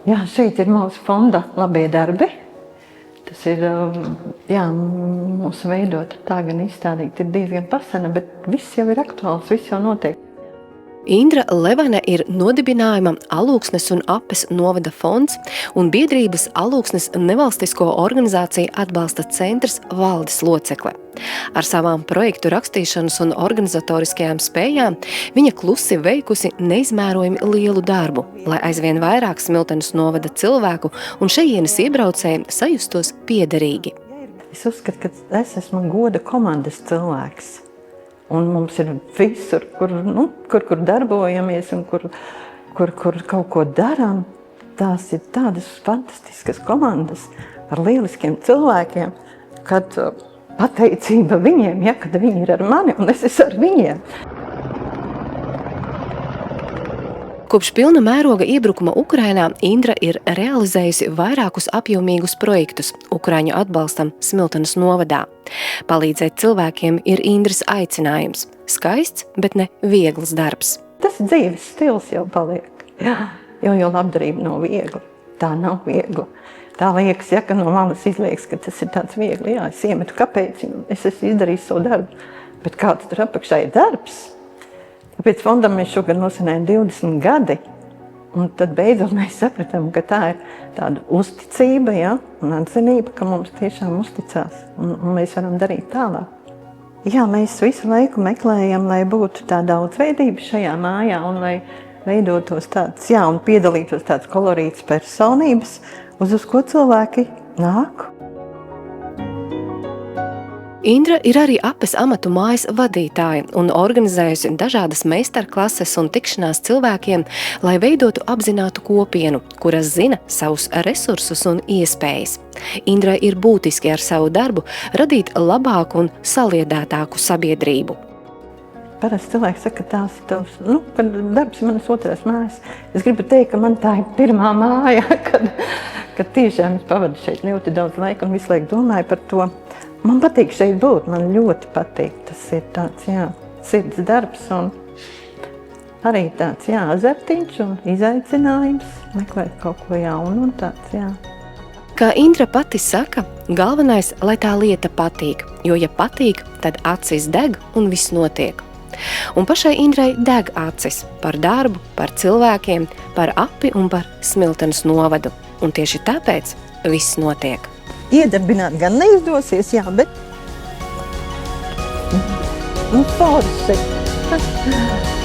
Jā, šeit ir mūsu fonda labie darbi. Tas ir, mūsu veidota tā gan izstādīta ir diezgan pasena, bet viss jau ir aktuāls, viss jau notiek. Indra Levane ir nodibinājuma Alūksnes un Apes novada fonds un biedrības Alūksnes nevalstisko organizāciju atbalsta centrs valdes locekle. Ar savām projektu rakstīšanas un organizatoriskajām spējām viņa klusi veikusi neizmērojami lielu darbu, lai aizvien vairāk Smiltenes novada cilvēku un šejienes iebraucēji sajustos piederīgi. Es uzskatu, ka es esmu goda komandas cilvēks. Un mums ir visur, kur darbojamies un kur kaut ko darām. Tās ir tādas fantastiskas komandas ar lieliskiem cilvēkiem, kad pateicība viņiem, kad viņi ir ar mani un es esmu ar viņiem. Kopš pilna mēroga iebrukuma Ukrainā Indra ir realizējusi vairākus apjomīgus projektus Ukraiņu atbalstam Smiltenes novadā. Palīdzēt cilvēkiem ir Indras aicinājums. Skaists, bet ne viegls darbs. Tas dzīves stils jau paliek. Jā, jo labdarība nav viegla. Tā nav viegla. Tā liekas, ka no malas izliekas, ka tas ir tāds viegli. Jā, es iemetu kapeici, es esmu izdarījis savu darbu. Bet kāds tur apakšā ir darbs? Tāpēc fondam mēs šogad nosvinējam 20 gadi, un tad beidzot mēs sapratām, ka tā ir tāda uzticība, un atzinība, ka mums tiešām uzticās, un mēs varam darīt tālāk. Jā, mēs visu laiku meklējam, lai būtu tā daudzveidība šajā mājā, un lai veidotos tāds, un piedalītos tāds kolorīts personības, uz ko cilvēki nāk. Indra ir arī Apes amatu mājas vadītāja un organizējusi dažādas meistarklases un tikšanās cilvēkiem, lai veidotu apzinātu kopienu, kuras zina savus resursus un iespējas. Indrai ir būtiski ar savu darbu radīt labāku un saliedētāku sabiedrību. Parasti cilvēki saka, ka tās ir tavs, kad darbs ir manas otrās mājas. Es gribu teikt, ka man tā ir pirmā māja, kad tiešām es pavadu šeit ļoti daudz laika un visu laiku domāju par to. Man patīk šeit būt, man ļoti patīk. Tas ir tāds, sirds darbs un arī tāds, azartiņš un izaicinājums, meklēt kaut ko jaunu un tāds, Kā Indra pati saka, galvenais, lai tā lieta patīk, jo ja patīk, tad acis deg un viss notiek. Un pašai Indrai deg acis par darbu, par cilvēkiem, par Api un par Smiltenes novadu. Un tieši tāpēc viss notiek. Iedarbināt gan neizdosies, bet forši.